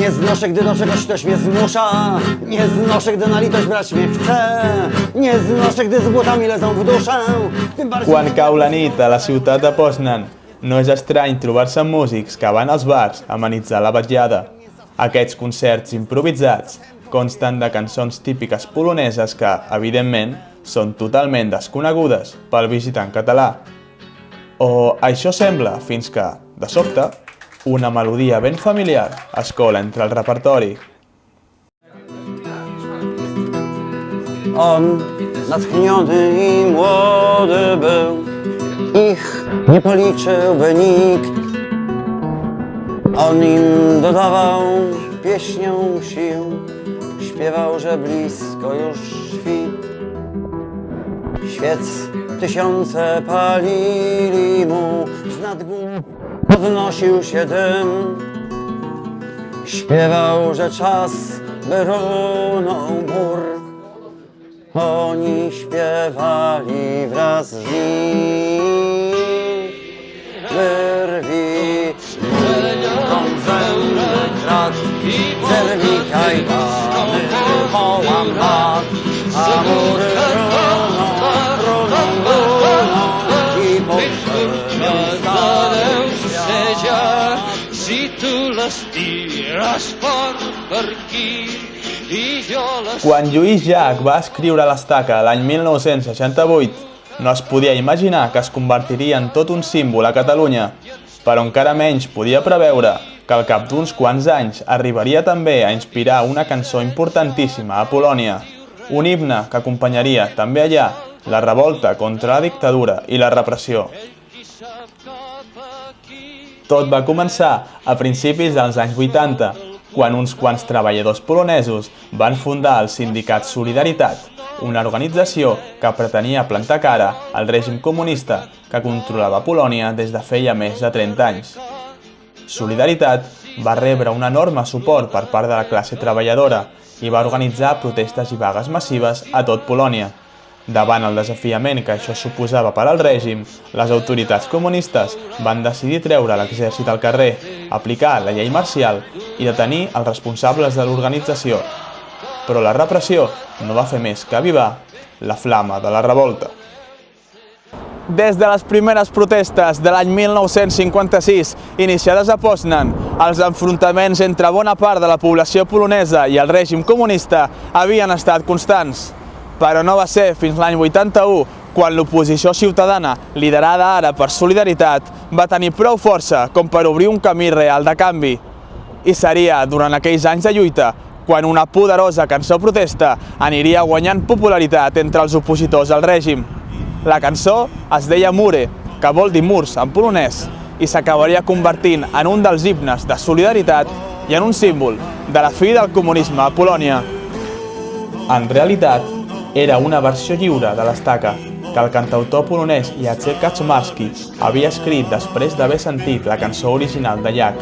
Nie znoszę, gdy do czegoś ktoś mnie zmusza. Nie znoszę, gdy na litość brać mnie chce. Nie znoszę, gdy z błotami lezą w duszę. Tym bardziej... Quan cau la nit a la ciutat de Poznan, no és estrany trobar-se amb músics que van als bars a amenitzar la vetllada. Aquests concerts improvisats consten de cançons típiques poloneses que, evidentment, són totalment desconegudes pel visitant català. O això sembla fins que, de sobte, una melodia ben familiar es cola entre el repertori. On natchniony i młody był, ich nie policzyłby nikt. On im dodawał pieśnią sił, śpiewał, że blisko już świt. Świec tysiące palili mu, z nad gór podnosił się dym. Śpiewał, że czas by runął gór. Oni śpiewali wraz z nim. Wyrwij zęby krat, zerwij kajdany, połam mat, a mury runą i pokrzepią stary świat. Quan Lluís Llach va escriure l'Estaca l'any 1968, no es podia imaginar que es convertiria en tot un símbol a Catalunya, però encara menys podia preveure que al cap d'uns quants anys arribaria també a inspirar una cançó importantíssima a Polònia, un himne que acompanyaria també allà la revolta contra la dictadura i la repressió. Tot va començar a principis dels anys 80, quan uns quants treballadors polonesos van fundar el sindicat Solidaritat, una organització que pretenia plantar cara al règim comunista que controlava Polònia des de feia més de 30 anys. Solidaritat va rebre un enorme suport per part de la classe treballadora i va organitzar protestes i vagues massives a tot Polònia. Davant el desafiament que això suposava per al règim, les autoritats comunistes van decidir treure l'exèrcit al carrer, aplicar la llei marcial i detenir els responsables de l'organització. Però la repressió no va fer més que avivar la flama de la revolta. Des de les primeres protestes de l'any 1956, iniciades a Poznan, els enfrontaments entre bona part de la població polonesa i el règim comunista havien estat constants. Però no va ser fins l'any 81 quan l'oposició ciutadana, liderada ara per Solidaritat, va tenir prou força com per obrir un camí real de canvi. I seria durant aquells anys de lluita quan una poderosa cançó protesta aniria guanyant popularitat entre els opositors al règim. La cançó es deia Mure, que vol dir murs en polonès, i s'acabaria convertint en un dels himnes de Solidaritat i en un símbol de la fi del comunisme a Polònia. En realitat, era una versió lliure de l'Estaca que el cantautor polonès Jacek Kaczmarski havia escrit després d'haver sentit la cançó original de Llach.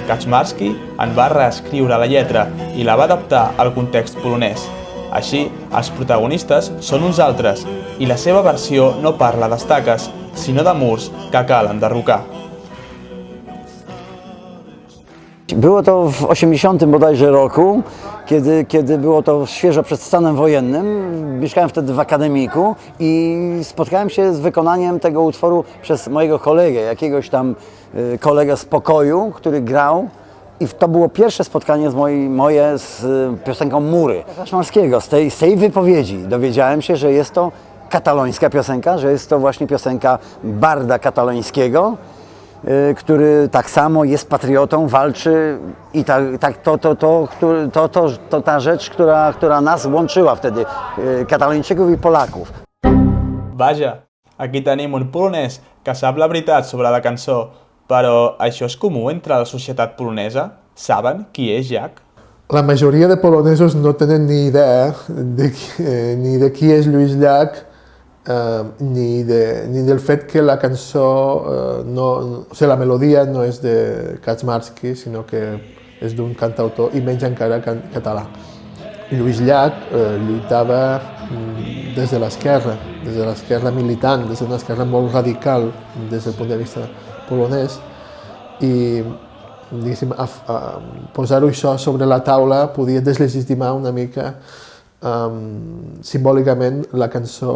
Kaczmarski en va reescriure la lletra i la va adaptar al context polonès. Així, els protagonistes són uns altres i la seva versió no parla d'estaques, sinó de murs que cal enderrocar. Było to w 80 bodajże roku, kiedy było to świeżo przed stanem wojennym. Mieszkałem wtedy w akademiku i spotkałem się z wykonaniem tego utworu przez mojego kolegę, jakiegoś tam kolegę z pokoju, który grał. I to było pierwsze spotkanie moje z piosenką Mury Kaczmarskiego. Z tej wypowiedzi dowiedziałem się, że jest to katalońska piosenka, że jest to właśnie piosenka barda katalońskiego, który tak samo jest patriotą, walczy i to ta rzecz, która nas łączyła wtedy, Katalończyków i Polaków. Vaja, aquí tenim un polonès que sap la veritat sobre la cançó, però això és comú entre la societat polonesa? Saben qui és Llach? La majoria de polonesos no tenen ni idea ni de qui és Lluís Llach, ni del fet que la cançó, o sigui, la melodia no és de Kaczmarski, sinó que és d'un cantautor i menys encara català. Lluís Llach lluitava des de l'esquerra militant, des d'una esquerra molt radical des del punt de vista polonès, i diguéssim, posar-ho això sobre la taula podia deslegitimar una mica simbòlicament la cançó,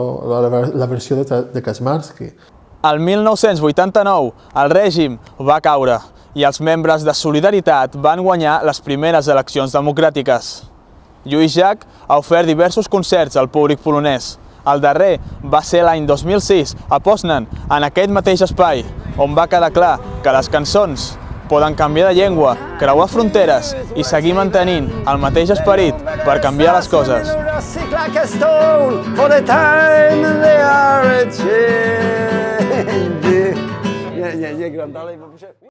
la versió de Kaczmarski. El 1989, el règim va caure i els membres de Solidaritat van guanyar les primeres eleccions democràtiques. Lluís Llach ha ofert diversos concerts al públic polonès. El darrer va ser l'any 2006 a Poznan, en aquest mateix espai, on va quedar clar que les cançons poden canviar de llengua, creuar fronteres i seguir mantenint el mateix esperit per canviar les coses. Nie gram dalej, bo muszę...